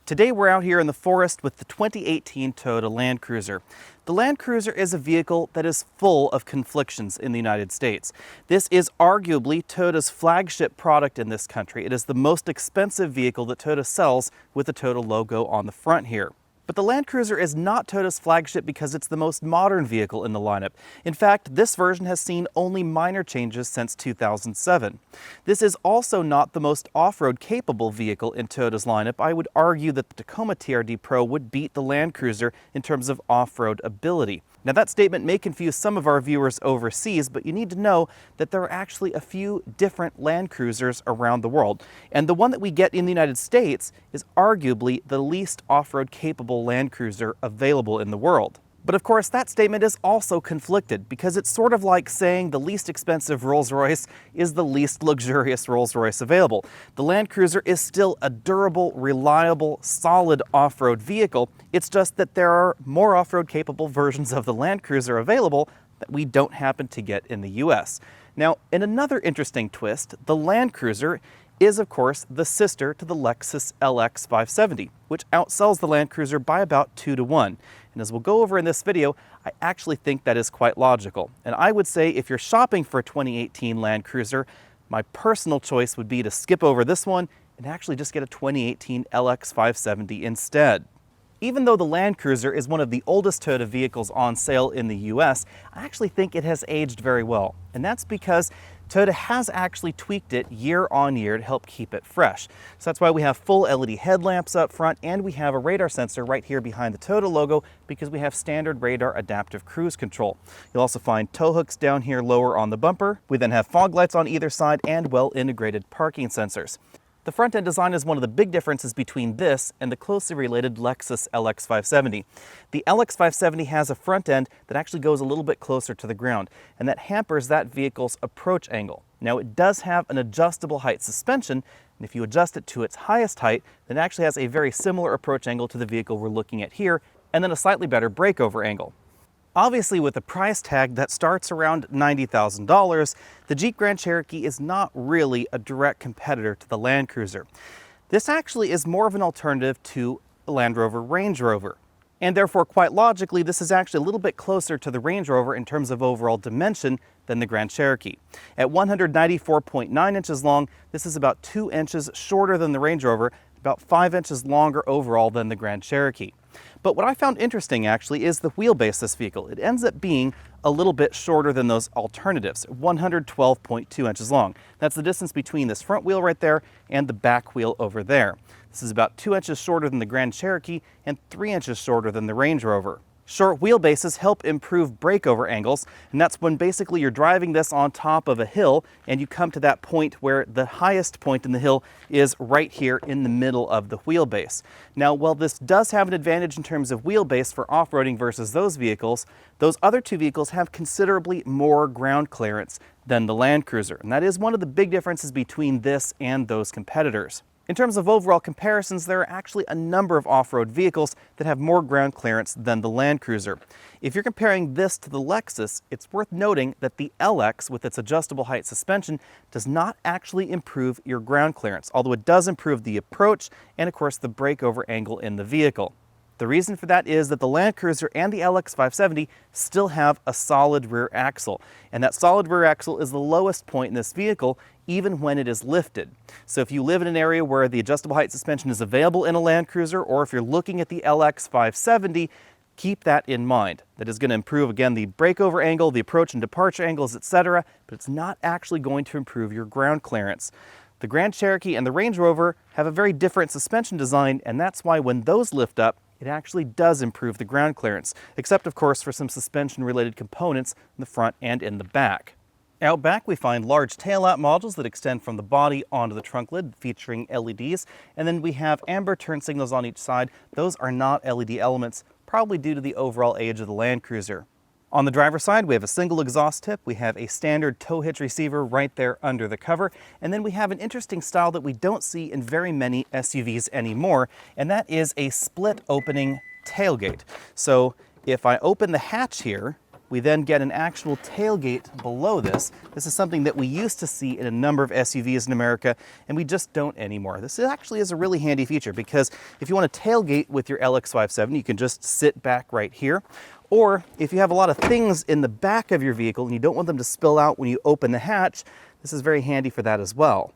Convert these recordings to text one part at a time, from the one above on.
Today we're out here in the forest with the 2018 Toyota Land Cruiser. The Land Cruiser is a vehicle that is full of conflictions in the United States. This is arguably Toyota's flagship product in this country. It is the most expensive vehicle that Toyota sells with the Toyota logo on the front here. But the Land Cruiser is not Toyota's flagship because it's the most modern vehicle in the lineup. In fact, this version has seen only minor changes since 2007. This is also not the most off-road capable vehicle in Toyota's lineup. I would argue that the Tacoma TRD Pro would beat the Land Cruiser in terms of off-road ability. Now that statement may confuse some of our viewers overseas, but you need to know that there are actually a few different Land Cruisers around the world. And the one that we get in the United States is arguably the least off-road capable Land Cruiser available in the world. But of course, that statement is also conflicted because it's sort of like saying the least expensive Rolls-Royce is the least luxurious Rolls-Royce available. The Land Cruiser is still a durable, reliable, solid off-road vehicle. It's just that there are more off-road capable versions of the Land Cruiser available that we don't happen to get in the US. Now, in another interesting twist, the Land Cruiser is of course the sister to the Lexus LX 570, which outsells the Land Cruiser by about 2 to 1. And as we'll go over in this video, I actually think that is quite logical. And I would say if you're shopping for a 2018 Land Cruiser, my personal choice would be to skip over this one and actually just get a 2018 LX 570 instead. Even though the Land Cruiser is one of the oldest Toyota vehicles on sale in the US, I actually think it has aged very well. And that's because Toyota has actually tweaked it year on year to help keep it fresh. So that's why we have full LED headlamps up front, and we have a radar sensor right here behind the Toyota logo because we have standard radar adaptive cruise control. You'll also find tow hooks down here lower on the bumper. We then have fog lights on either side and well-integrated parking sensors. The front-end design is one of the big differences between this and the closely related Lexus LX 570. The LX 570 has a front end that actually goes a little bit closer to the ground, and that hampers that vehicle's approach angle. Now, it does have an adjustable height suspension, and if you adjust it to its highest height, then it actually has a very similar approach angle to the vehicle we're looking at here, and then a slightly better breakover angle. Obviously, with a price tag that starts around $90,000, the Jeep Grand Cherokee is not really a direct competitor to the Land Cruiser. This actually is more of an alternative to a Land Rover Range Rover. And therefore, quite logically, this is actually a little bit closer to the Range Rover in terms of overall dimension than the Grand Cherokee. At 194.9 inches long, this is about 2 inches shorter than the Range Rover, about 5 inches longer overall than the Grand Cherokee. But what I found interesting actually is the wheelbase of this vehicle. It ends up being a little bit shorter than those alternatives, 112.2 inches long. That's the distance between this front wheel right there and the back wheel over there. This is about 2 inches shorter than the Grand Cherokee and 3 inches shorter than the Range Rover. Short wheelbases help improve breakover angles, and that's when basically you're driving this on top of a hill and you come to that point where the highest point in the hill is right here in the middle of the wheelbase. Now, while this does have an advantage in terms of wheelbase for off-roading versus those vehicles, those other two vehicles have considerably more ground clearance than the Land Cruiser, and that is one of the big differences between this and those competitors. In terms of overall comparisons, there are actually a number of off-road vehicles that have more ground clearance than the Land Cruiser. If you're comparing this to the Lexus, it's worth noting that the LX with its adjustable height suspension does not actually improve your ground clearance, although it does improve the approach and of course the breakover angle in the vehicle. The reason for that is that the Land Cruiser and the LX 570 still have a solid rear axle, and that solid rear axle is the lowest point in this vehicle even when it is lifted. So if you live in an area where the adjustable height suspension is available in a Land Cruiser, or if you're looking at the LX 570, keep that in mind. That is going to improve, again, the breakover angle, the approach and departure angles, etc., but it's not actually going to improve your ground clearance. The Grand Cherokee and the Range Rover have a very different suspension design, and that's why when those lift up, it actually does improve the ground clearance, except of course for some suspension-related components in the front and in the back. Out back, we find large taillamp modules that extend from the body onto the trunk lid, featuring LEDs, and then we have amber turn signals on each side. Those are not LED elements, probably due to the overall age of the Land Cruiser. On the driver's side, we have a single exhaust tip, we have a standard tow hitch receiver right there under the cover, and then we have an interesting style that we don't see in very many SUVs anymore, and that is a split opening tailgate. So if I open the hatch here, We then get an actual tailgate below this. This is something that we used to see in a number of SUVs in America, and we just don't anymore. This actually is a really handy feature because if you want to tailgate with your LX57, you can just sit back right here. Or if you have a lot of things in the back of your vehicle and you don't want them to spill out when you open the hatch, this is very handy for that as well.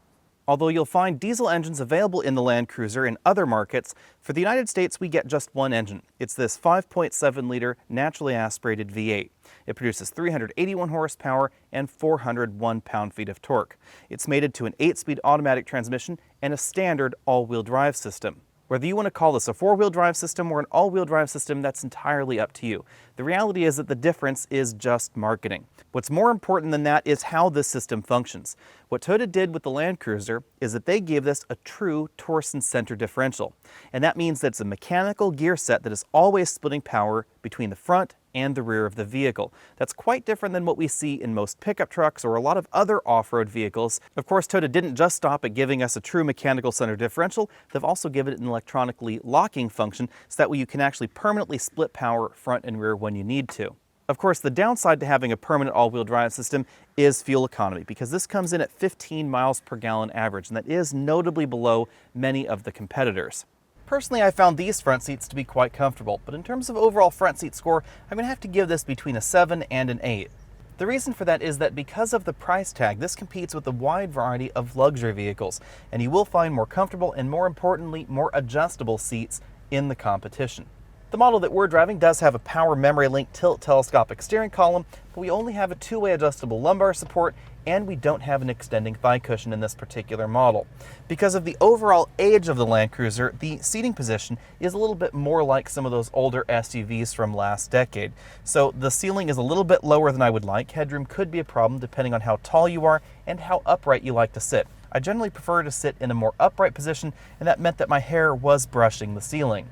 Although you'll find diesel engines available in the Land Cruiser in other markets, for the United States we get just one engine. It's this 5.7-liter naturally aspirated V8. It produces 381 horsepower and 401 pound-feet of torque. It's mated to an 8-speed automatic transmission and a standard all-wheel drive system. Whether you want to call this a four-wheel drive system or an all-wheel drive system, that's entirely up to you. The reality is that the difference is just marketing. What's more important than that is how this system functions. What Toyota did with the Land Cruiser is that they gave this a true torsion center differential. And that means that it's a mechanical gear set that is always splitting power between the front and the rear of the vehicle. That's quite different than what we see in most pickup trucks or a lot of other off-road vehicles. Of course, Toyota didn't just stop at giving us a true mechanical center differential, they've also given it an electronically locking function so that way you can actually permanently split power front and rear when you need to. Of course, the downside to having a permanent all-wheel drive system is fuel economy, because this comes in at 15 miles per gallon average, and that is notably below many of the competitors. Personally, I found these front seats to be quite comfortable, but in terms of overall front seat score, I'm going to have to give this between a 7 and an 8. The reason for that is that because of the price tag, this competes with a wide variety of luxury vehicles, and you will find more comfortable and, more importantly, more adjustable seats in the competition. The model that we're driving does have a power memory link tilt telescopic steering column, but we only have a two-way adjustable lumbar support, and we don't have an extending thigh cushion in this particular model. Because of the overall age of the Land Cruiser, the seating position is a little bit more like some of those older SUVs from last decade. So the ceiling is a little bit lower than I would like. Headroom could be a problem depending on how tall you are and how upright you like to sit. I generally prefer to sit in a more upright position, and that meant that my hair was brushing the ceiling.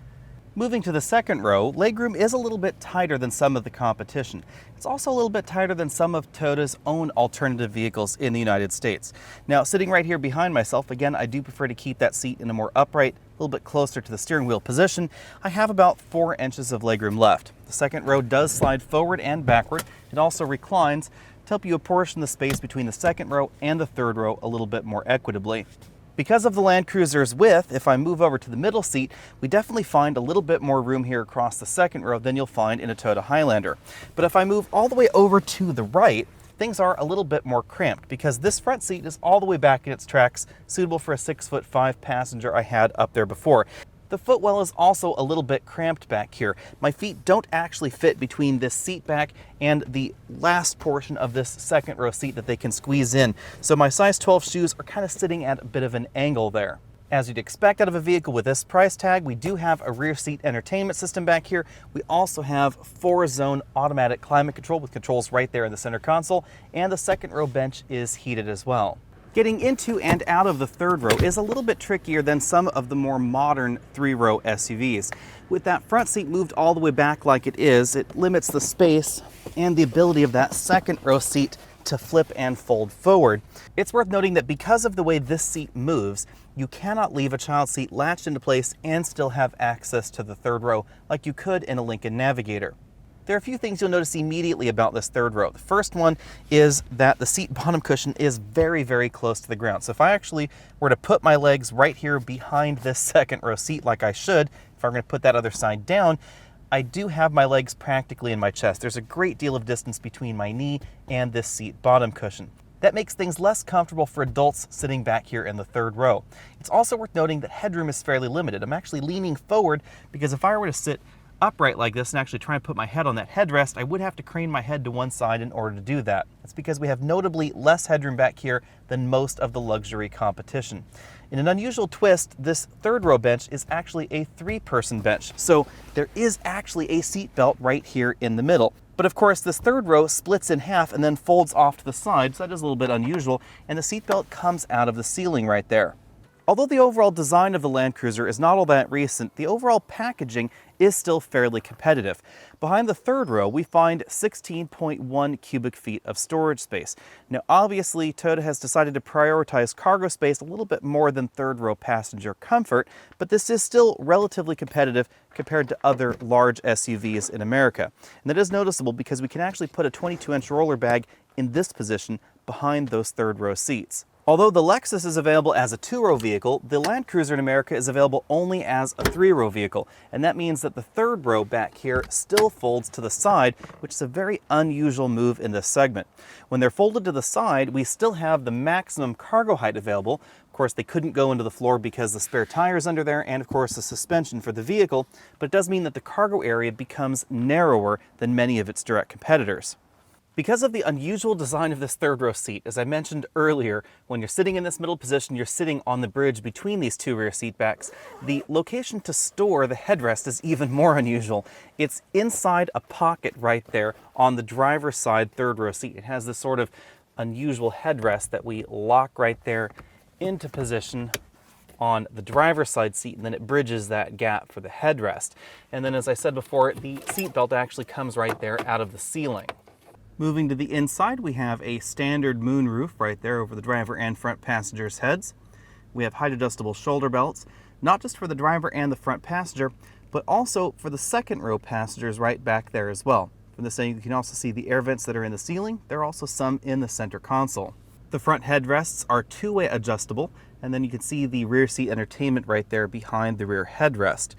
Moving to the second row, legroom is a little bit tighter than some of the competition. It's also a little bit tighter than some of Toyota's own alternative vehicles in the United States. Now, sitting right here behind myself, again, I do prefer to keep that seat in a more upright, a little bit closer to the steering wheel position. I have about 4 inches of legroom left. The second row does slide forward and backward. It also reclines to help you apportion the space between the second row and the third row a little bit more equitably. Because of the Land Cruiser's width, if I move over to the middle seat, we definitely find a little bit more room here across the second row than you'll find in a Toyota Highlander. But if I move all the way over to the right, things are a little bit more cramped because this front seat is all the way back in its tracks, suitable for a 6'5" passenger I had up there before. The footwell is also a little bit cramped back here. My feet don't actually fit between this seat back and the last portion of this second row seat that they can squeeze in. So my size 12 shoes are kind of sitting at a bit of an angle there. As you'd expect out of a vehicle with this price tag, we do have a rear seat entertainment system back here. We also have 4-zone automatic climate control with controls right there in the center console, and the second row bench is heated as well. Getting into and out of the third row is a little bit trickier than some of the more modern 3-row SUVs. With that front seat moved all the way back like it is, it limits the space and the ability of that second row seat to flip and fold forward. It's worth noting that because of the way this seat moves, you cannot leave a child seat latched into place and still have access to the third row like you could in a Lincoln Navigator. There are a few things you'll notice immediately about this third row. The first one is that the seat bottom cushion is very, very close to the ground. So if I actually were to put my legs right here behind this second row seat like I should, if I'm going to put that other side down, I do have my legs practically in my chest. There's a great deal of distance between my knee and this seat bottom cushion. That makes things less comfortable for adults sitting back here in the third row. It's also worth noting that headroom is fairly limited. I'm actually leaning forward because if I were to sit upright like this and actually try and put my head on that headrest, I would have to crane my head to one side in order to do that. That's because we have notably less headroom back here than most of the luxury competition. In an unusual twist, this third row bench is actually a 3-person bench, so there is actually a seat belt right here in the middle. But of course, this third row splits in half and then folds off to the side, so that is a little bit unusual, and the seat belt comes out of the ceiling right there. Although the overall design of the Land Cruiser is not all that recent, the overall packaging is still fairly competitive. Behind the third row, we find 16.1 cubic feet of storage space. Now, obviously, Toyota has decided to prioritize cargo space a little bit more than third row passenger comfort, but this is still relatively competitive compared to other large SUVs in America. And that is noticeable because we can actually put a 22-inch roller bag in this position behind those third row seats. Although the Lexus is available as a 2-row vehicle, the Land Cruiser in America is available only as a 3-row vehicle, and that means that the third row back here still folds to the side, which is a very unusual move in this segment. When they're folded to the side, we still have the maximum cargo height available. Of course, they couldn't go into the floor because the spare tires under there and, of course, the suspension for the vehicle, but it does mean that the cargo area becomes narrower than many of its direct competitors. Because of the unusual design of this third row seat, as I mentioned earlier, when you're sitting in this middle position, you're sitting on the bridge between these two rear seat backs. The location to store the headrest is even more unusual. It's inside a pocket right there on the driver's side third row seat. It has this sort of unusual headrest that we lock right there into position on the driver's side seat, and then it bridges that gap for the headrest. And then, as I said before, the seat belt actually comes right there out of the ceiling. Moving to the inside, we have a standard moonroof right there over the driver and front passengers' heads. We have height adjustable shoulder belts, not just for the driver and the front passenger, but also for the second row passengers right back there as well. From this end, you can also see the air vents that are in the ceiling. There are also some in the center console. The front headrests are two-way adjustable, and then you can see the rear seat entertainment right there behind the rear headrest.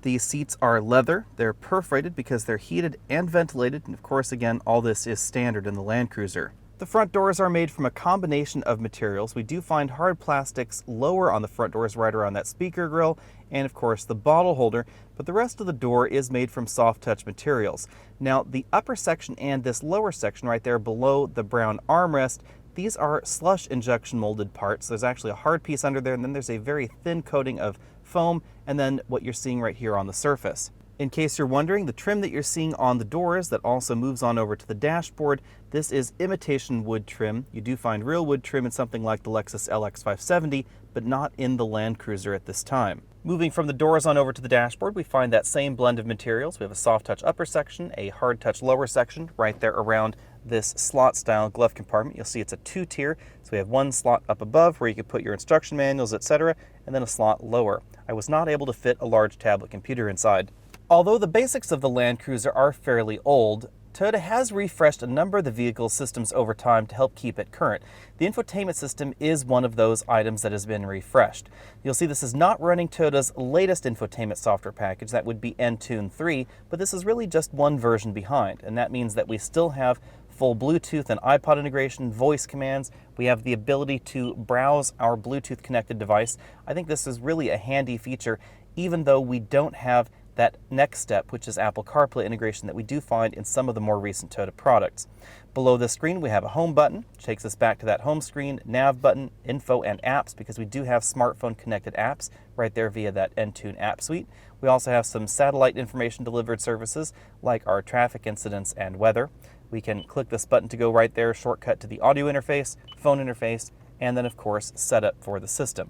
These seats are leather. They're perforated because they're heated and ventilated, and of course, again, all this is standard in the Land Cruiser. The front doors are made from a combination of materials. We do find hard plastics lower on the front doors right around that speaker grille and, of course, the bottle holder, but the rest of the door is made from soft touch materials. Now, the upper section and this lower section right there below the brown armrest, these are slush injection molded parts. There's actually a hard piece under there, and then there's a very thin coating of foam, and then what you're seeing right here on the surface. In case you're wondering, the trim that you're seeing on the doors that also moves on over to the dashboard, this is imitation wood trim. You do find real wood trim in something like the Lexus LX 570, but not in the Land Cruiser at this time. Moving from the doors on over to the dashboard, we find that same blend of materials. We have a soft touch upper section, a hard touch lower section right there around this slot style glove compartment. You'll see it's a 2-tier, so we have one slot up above where you can put your instruction manuals, etc., and then a slot lower. I was not able to fit a large tablet computer inside. Although the basics of the Land Cruiser are fairly old, Toyota has refreshed a number of the vehicle's systems over time to help keep it current. The infotainment system is one of those items that has been refreshed. You'll see this is not running Toyota's latest infotainment software package, that would be Entune 3, but this is really just one version behind, and that means that we still have full Bluetooth and iPod integration, voice commands. We have the ability to browse our Bluetooth connected device. I think this is really a handy feature, even though we don't have that next step, which is Apple CarPlay integration that we do find in some of the more recent Toyota products. Below this screen, we have a home button, which takes us back to that home screen, nav button, info, and apps, because we do have smartphone connected apps right there via that Entune app suite. We also have some satellite information delivered services like our traffic incidents and weather. We can click this button to go right there, shortcut to the audio interface, phone interface, and then of course, setup for the system.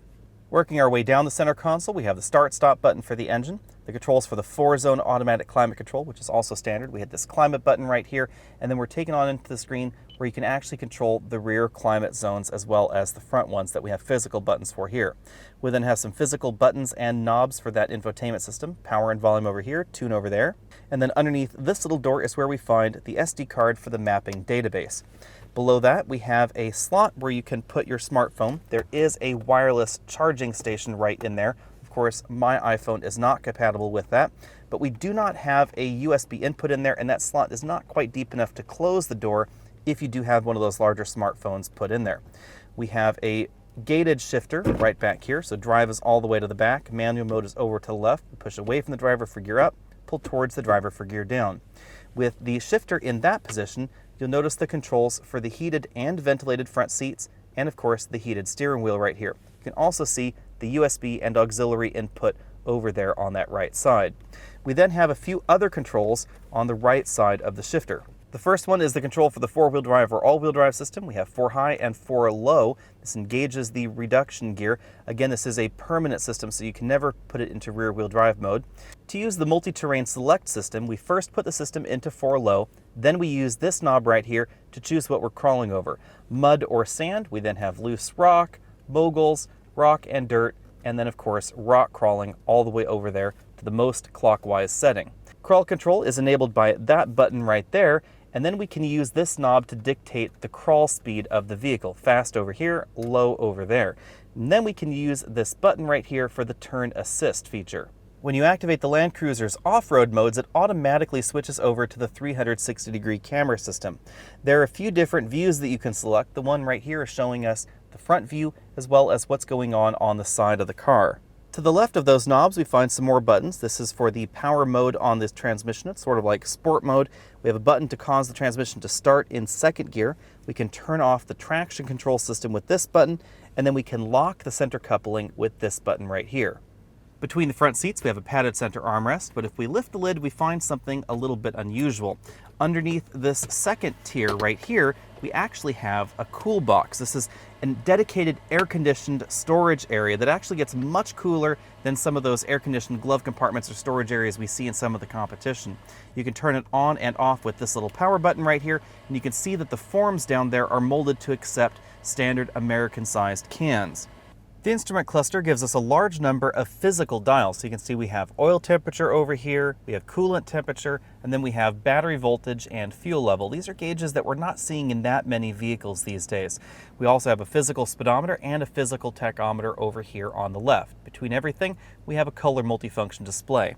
Working our way down the center console, we have the start-stop button for the engine, the controls for the 4-zone automatic climate control, which is also standard. We hit this climate button right here, and then we're taken on into the screen where you can actually control the rear climate zones as well as the front ones that we have physical buttons for here. We then have some physical buttons and knobs for that infotainment system, power and volume over here, tune over there. And then underneath this little door is where we find the SD card for the mapping database. Below that, we have a slot where you can put your smartphone. There is a wireless charging station right in there. Of course, my iPhone is not compatible with that, but we do not have a USB input in there, and that slot is not quite deep enough to close the door if you do have one of those larger smartphones put in there. We have a gated shifter right back here, so drive is all the way to the back. Manual mode is over to the left. We push away from the driver for gear up, pull towards the driver for gear down. With the shifter in that position, you'll notice the controls for the heated and ventilated front seats, and of course the heated steering wheel right here. You can also see the USB and auxiliary input over there on that right side. We then have a few other controls on the right side of the shifter. The The first one is the control for the four-wheel drive or all-wheel drive system. We have 4 high and 4 low. This engages the reduction gear. Again, this is a permanent system, so you can never put it into rear-wheel drive mode. To use the multi-terrain select system, we first put the system into 4 low, then we use this knob right here to choose what we're crawling over. Mud or sand, we then have loose rock, moguls, rock and dirt, and then of course rock crawling all the way over there to the most clockwise setting. Crawl control is enabled by that button right there, and then we can use this knob to dictate the crawl speed of the vehicle. Fast over here, low over there. And then we can use this button right here for the turn assist feature. When you activate the Land Cruiser's off-road modes, it automatically switches over to the 360-degree camera system. There are a few different views that you can select. The one right here is showing us the front view as well as what's going on the side of the car. To the left of those knobs, we find some more buttons. This is for the power mode on this transmission. It's sort of like sport mode. We have a button to cause the transmission to start in second gear. We can turn off the traction control system with this button, and then we can lock the center coupling with this button right here. Between the front seats, we have a padded center armrest, but if we lift the lid, we find something a little bit unusual. Underneath this second tier right here, we actually have a cool box. This is a dedicated air-conditioned storage area that actually gets much cooler than some of those air-conditioned glove compartments or storage areas we see in some of the competition. You can turn it on and off with this little power button right here, and you can see that the forms down there are molded to accept standard American-sized cans. The instrument cluster gives us a large number of physical dials. So you can see we have oil temperature over here, we have coolant temperature, and then we have battery voltage and fuel level. These are gauges that we're not seeing in that many vehicles these days. We also have a physical speedometer and a physical tachometer over here on the left. Between everything, we have a color multifunction display.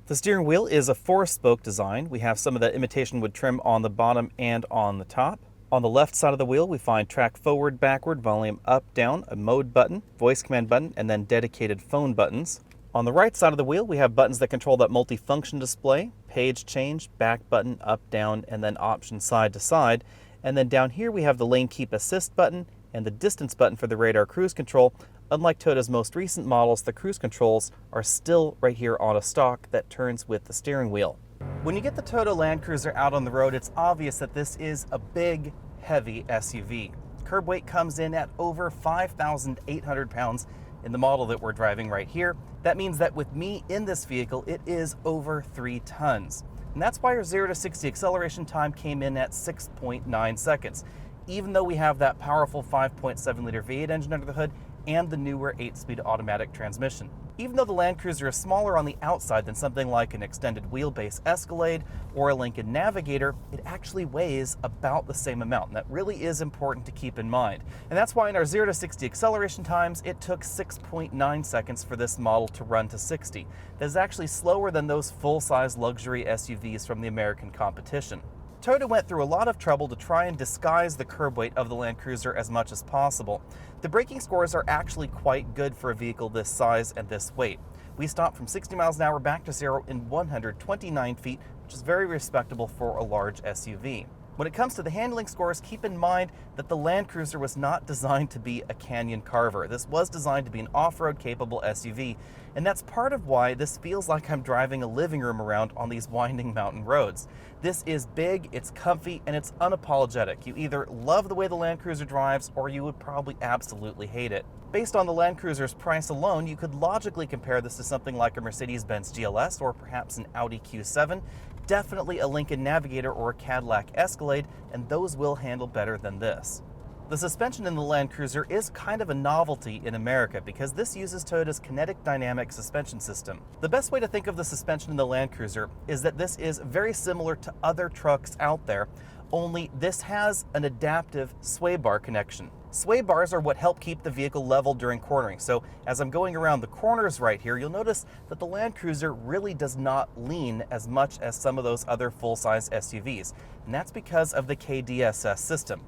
The steering wheel is a 4-spoke design. We have some of that imitation wood trim on the bottom and on the top. On the left side of the wheel, we find track forward, backward, volume up, down, a mode button, voice command button, and then dedicated phone buttons. On the right side of the wheel, we have buttons that control that multifunction display, page change, back button, up, down, and then option side to side. And then down here, we have the lane keep assist button and the distance button for the radar cruise control. Unlike Toyota's most recent models, the cruise controls are still right here on a stalk that turns with the steering wheel. When you get the Toyota Land Cruiser out on the road, it's obvious that this is a big, heavy SUV. Curb weight comes in at over 5,800 pounds in the model that we're driving right here. That means that with me in this vehicle, it is over 3 tons. And that's why our 0 to 60 acceleration time came in at 6.9 seconds. Even though we have that powerful 5.7 liter V8 engine under the hood and the newer 8-speed automatic transmission. Even though the Land Cruiser is smaller on the outside than something like an extended wheelbase Escalade or a Lincoln Navigator, it actually weighs about the same amount, and that really is important to keep in mind. And that's why in our 0 to 60 acceleration times, it took 6.9 seconds for this model to run to 60. That is actually slower than those full-size luxury SUVs from the American competition. Toyota went through a lot of trouble to try and disguise the curb weight of the Land Cruiser as much as possible. The braking scores are actually quite good for a vehicle this size and this weight. We stopped from 60 miles an hour back to 0 in 129 feet, which is very respectable for a large SUV. When it comes to the handling scores, keep in mind that the Land Cruiser was not designed to be a canyon carver. This was designed to be an off-road capable SUV, and that's part of why this feels like I'm driving a living room around on these winding mountain roads. This is big, it's comfy, and it's unapologetic. You either love the way the Land Cruiser drives, or you would probably absolutely hate it. Based on the Land Cruiser's price alone, you could logically compare this to something like a Mercedes-Benz GLS or perhaps an Audi Q7, definitely a Lincoln Navigator or a Cadillac Escalade, and those will handle better than this. The suspension in the Land Cruiser is kind of a novelty in America because this uses Toyota's kinetic dynamic suspension system. The best way to think of the suspension in the Land Cruiser is that this is very similar to other trucks out there, only this has an adaptive sway bar connection. Sway bars are what help keep the vehicle level during cornering. So as I'm going around the corners right here, you'll notice that the Land Cruiser really does not lean as much as some of those other full-size SUVs. And that's because of the KDSS system.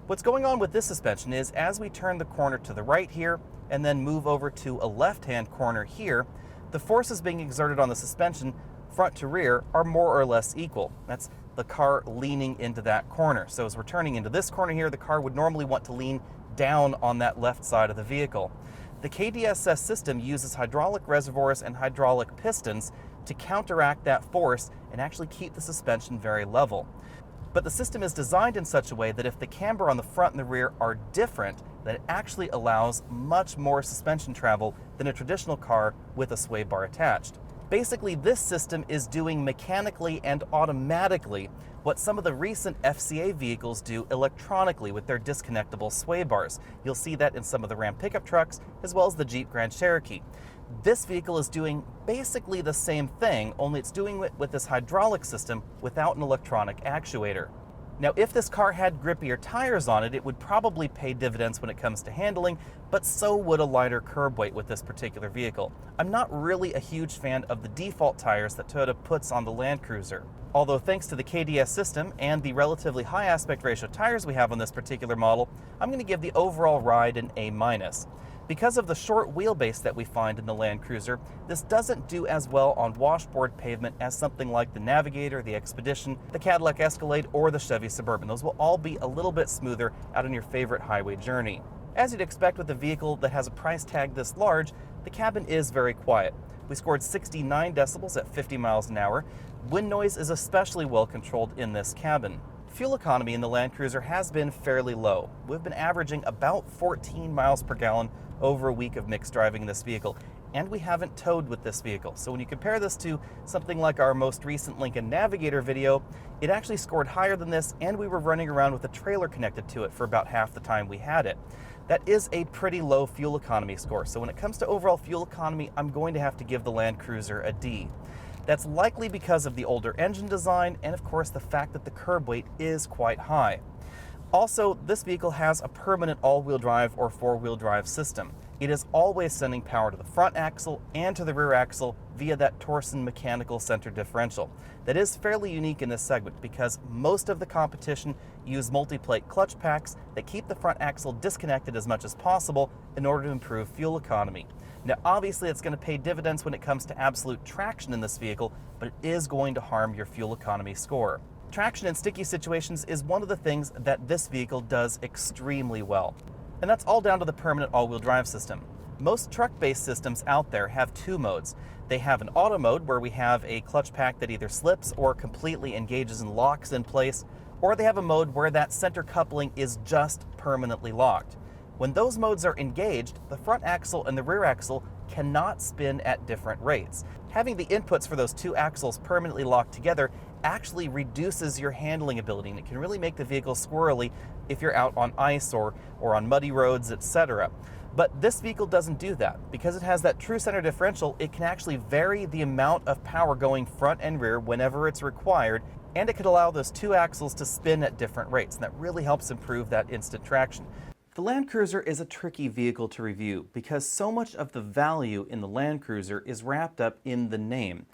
What's going on with this suspension is as we turn the corner to the right here and then move over to a left-hand corner here, the forces being exerted on the suspension front to rear are more or less equal. That's the car leaning into that corner. So as we're turning into this corner here, the car would normally want to lean down on that left side of the vehicle. The KDSS system uses hydraulic reservoirs and hydraulic pistons to counteract that force and actually keep the suspension very level. But the system is designed in such a way that if the camber on the front and the rear are different, that it actually allows much more suspension travel than a traditional car with a sway bar attached. Basically, this system is doing mechanically and automatically what some of the recent FCA vehicles do electronically with their disconnectable sway bars. You'll see that in some of the Ram pickup trucks, as well as the Jeep Grand Cherokee. This vehicle is doing basically the same thing, only it's doing it with this hydraulic system without an electronic actuator. Now, if this car had grippier tires on it, it would probably pay dividends when it comes to handling, but so would a lighter curb weight with this particular vehicle. I'm not really a huge fan of the default tires that Toyota puts on the Land Cruiser. Although thanks to the KDS system and the relatively high aspect ratio tires we have on this particular model, I'm going to give the overall ride an A-. Because of the short wheelbase that we find in the Land Cruiser, this doesn't do as well on washboard pavement as something like the Navigator, the Expedition, the Cadillac Escalade, or the Chevy Suburban. Those will all be a little bit smoother out on your favorite highway journey. As you'd expect with a vehicle that has a price tag this large, the cabin is very quiet. We scored 69 decibels at 50 miles an hour. Wind noise is especially well controlled in this cabin. Fuel economy in the Land Cruiser has been fairly low. We've been averaging about 14 miles per gallon over a week of mixed driving in this vehicle, and we haven't towed with this vehicle. So when you compare this to something like our most recent Lincoln Navigator video, it actually scored higher than this, and we were running around with a trailer connected to it for about half the time we had it. That is a pretty low fuel economy score. So when it comes to overall fuel economy, I'm going to have to give the Land Cruiser a D. That's likely because of the older engine design and of course the fact that the curb weight is quite high. Also, this vehicle has a permanent all-wheel drive or four-wheel drive system. It is always sending power to the front axle and to the rear axle via that Torsen mechanical center differential. That is fairly unique in this segment because most of the competition use multi-plate clutch packs that keep the front axle disconnected as much as possible in order to improve fuel economy. Now, obviously, it's going to pay dividends when it comes to absolute traction in this vehicle, but it is going to harm your fuel economy score. Traction in sticky situations is one of the things that this vehicle does extremely well. And that's all down to the permanent all-wheel drive system. Most truck-based systems out there have two modes. They have an auto mode where we have a clutch pack that either slips or completely engages and locks in place, or they have a mode where that center coupling is just permanently locked. When those modes are engaged, the front axle and the rear axle cannot spin at different rates. Having the inputs for those two axles permanently locked together actually reduces your handling ability, and it can really make the vehicle squirrely if you're out on ice or on muddy roads, etc. But this vehicle doesn't do that. Because it has that true center differential, it can actually vary the amount of power going front and rear whenever it's required, and it could allow those two axles to spin at different rates, and that really helps improve that instant traction. The Land Cruiser is a tricky vehicle to review because so much of the value in the Land Cruiser is wrapped up in the name.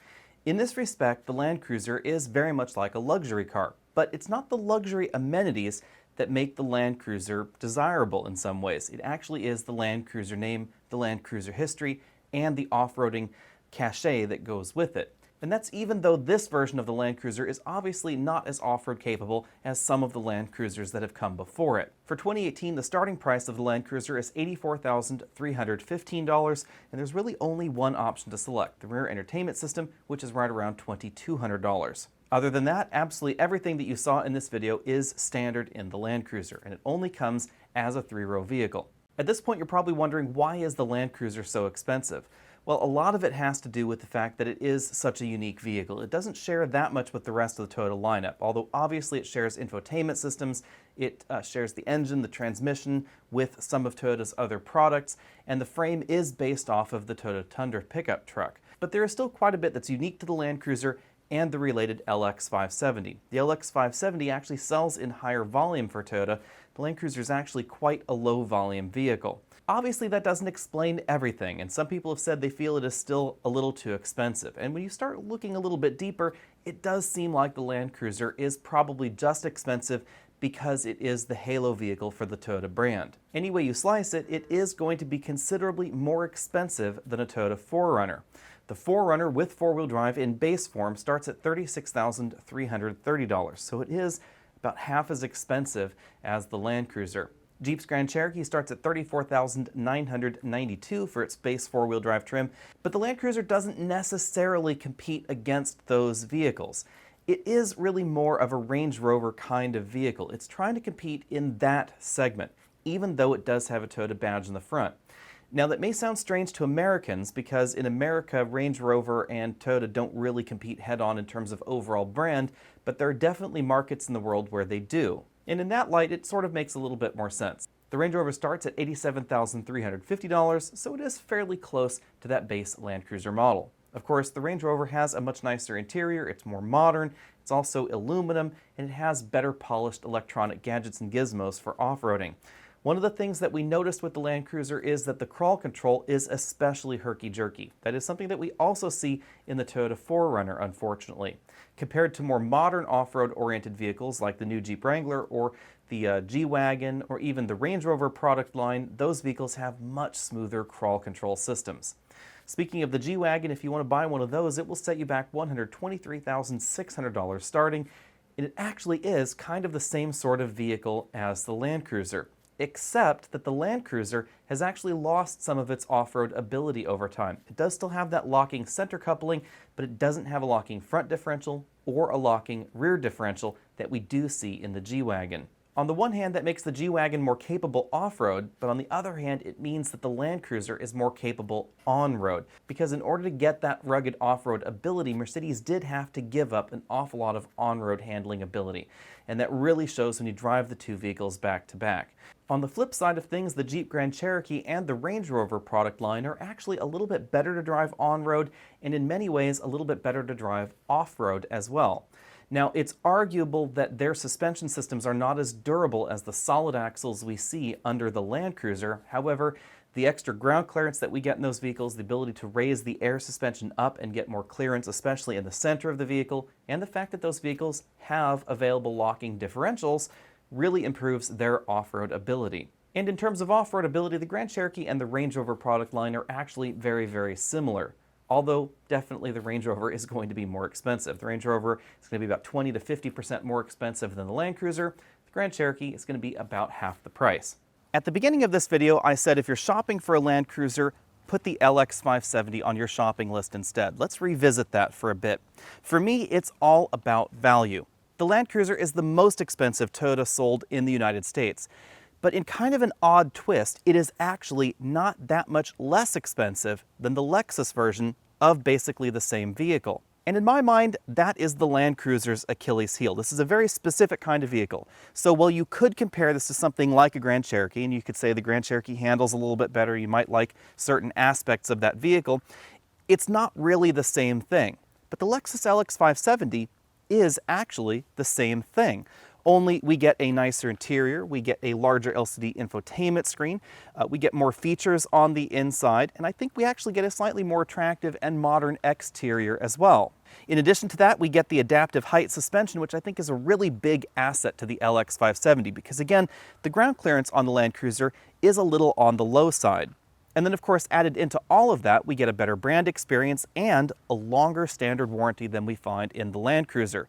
In this respect, the Land Cruiser is very much like a luxury car, but it's not the luxury amenities that make the Land Cruiser desirable in some ways. It actually is the Land Cruiser name, the Land Cruiser history, and the off-roading cachet that goes with it. And that's even though this version of the Land Cruiser is obviously not as off-road capable as some of the Land Cruisers that have come before it. For 2018, the starting price of the Land Cruiser is $84,315, and there's really only one option to select, the rear entertainment system, which is right around $2,200. Other than that, absolutely everything that you saw in this video is standard in the Land Cruiser, and it only comes as a three-row vehicle. At this point, you're probably wondering, why is the Land Cruiser so expensive? Well, a lot of it has to do with the fact that it is such a unique vehicle. It doesn't share that much with the rest of the Toyota lineup, although obviously it shares infotainment systems, it shares the engine, the transmission with some of Toyota's other products, and the frame is based off of the Toyota Tundra pickup truck. But there is still quite a bit that's unique to the Land Cruiser and the related LX570. The LX570 actually sells in higher volume for Toyota. The Land Cruiser is actually quite a low volume vehicle. Obviously, that doesn't explain everything, and some people have said they feel it is still a little too expensive. And when you start looking a little bit deeper, it does seem like the Land Cruiser is probably just expensive because it is the halo vehicle for the Toyota brand. Any way you slice it, it is going to be considerably more expensive than a Toyota 4Runner. The 4Runner with four-wheel drive in base form starts at $36,330, so it is about half as expensive as the Land Cruiser. Jeep's Grand Cherokee starts at $34,992 for its base four-wheel drive trim, but the Land Cruiser doesn't necessarily compete against those vehicles. It is really more of a Range Rover kind of vehicle. It's trying to compete in that segment, even though it does have a Toyota badge in the front. Now, that may sound strange to Americans because in America, Range Rover and Toyota don't really compete head-on in terms of overall brand, but there are definitely markets in the world where they do. And in that light, it sort of makes a little bit more sense. The Range Rover starts at $87,350, so it is fairly close to that base Land Cruiser model. Of course, the Range Rover has a much nicer interior, it's more modern, it's also aluminum, and it has better polished electronic gadgets and gizmos for off-roading. One of the things that we noticed with the Land Cruiser is that the crawl control is especially herky-jerky. That is something that we also see in the Toyota 4Runner, unfortunately. Compared to more modern off-road oriented vehicles like the new Jeep Wrangler or the G-Wagon or even the Range Rover product line, those vehicles have much smoother crawl control systems. Speaking of the G-Wagon, if you want to buy one of those, it will set you back $123,600 starting, and it actually is kind of the same sort of vehicle as the Land Cruiser, except that the Land Cruiser has actually lost some of its off-road ability over time. It does still have that locking center coupling, but it doesn't have a locking front differential or a locking rear differential that we do see in the G-Wagon. On the one hand, that makes the G-Wagon more capable off-road, but on the other hand, it means that the Land Cruiser is more capable on-road, because in order to get that rugged off-road ability, Mercedes did have to give up an awful lot of on-road handling ability, and that really shows when you drive the two vehicles back to back. On the flip side of things, the Jeep Grand Cherokee and the Range Rover product line are actually a little bit better to drive on-road, and in many ways a little bit better to drive off-road as well. Now, it's arguable that their suspension systems are not as durable as the solid axles we see under the Land Cruiser. However, the extra ground clearance that we get in those vehicles, the ability to raise the air suspension up and get more clearance, especially in the center of the vehicle, and the fact that those vehicles have available locking differentials really improves their off-road ability. And in terms of off-road ability, the Grand Cherokee and the Range Rover product line are actually very, very similar. Although definitely the Range Rover is going to be more expensive. The Range Rover is going to be about 20 to 50% more expensive than the Land Cruiser. The Grand Cherokee is going to be about half the price. At the beginning of this video, I said if you're shopping for a Land Cruiser, put the LX570 on your shopping list instead. Let's revisit that for a bit. For me, it's all about value. The Land Cruiser is the most expensive Toyota sold in the United States. But in kind of an odd twist, it is actually not that much less expensive than the Lexus version of basically the same vehicle. And in my mind, that is the Land Cruiser's Achilles heel. This is a very specific kind of vehicle. So while you could compare this to something like a Grand Cherokee, and you could say the Grand Cherokee handles a little bit better, you might like certain aspects of that vehicle, it's not really the same thing. But the Lexus LX570 is actually the same thing. Only we get a nicer interior, we get a larger LCD infotainment screen, we get more features on the inside, and I think we actually get a slightly more attractive and modern exterior as well. In addition to that, we get the adaptive height suspension, which I think is a really big asset to the LX570 because again, the ground clearance on the Land Cruiser is a little on the low side. And then of course, added into all of that, we get a better brand experience and a longer standard warranty than we find in the Land Cruiser.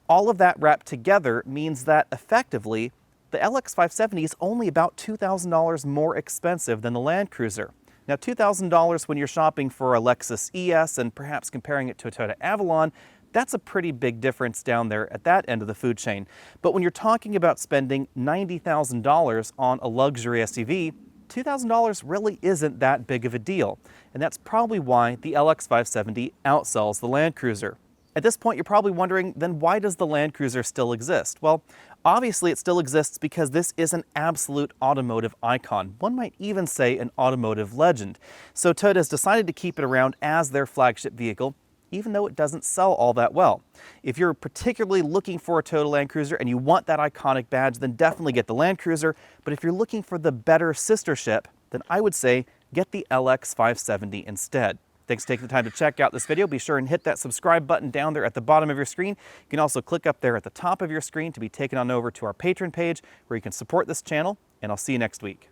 All of that wrapped together means that effectively, the LX570 is only about $2,000 more expensive than the Land Cruiser. Now, $2,000 when you're shopping for a Lexus ES and perhaps comparing it to a Toyota Avalon, that's a pretty big difference down there at that end of the food chain. But when you're talking about spending $90,000 on a luxury SUV, $2,000 really isn't that big of a deal. And that's probably why the LX570 outsells the Land Cruiser. At this point, you're probably wondering, then why does the Land Cruiser still exist? Well, obviously it still exists because this is an absolute automotive icon. One might even say an automotive legend. So Toyota has decided to keep it around as their flagship vehicle, even though it doesn't sell all that well. If you're particularly looking for a Toyota Land Cruiser and you want that iconic badge, then definitely get the Land Cruiser. But if you're looking for the better sister ship, then I would say get the LX570 instead. Thanks for taking the time to check out this video. Be sure and hit that subscribe button down there at the bottom of your screen. You can also click up there at the top of your screen to be taken on over to our Patreon page where you can support this channel, and I'll see you next week.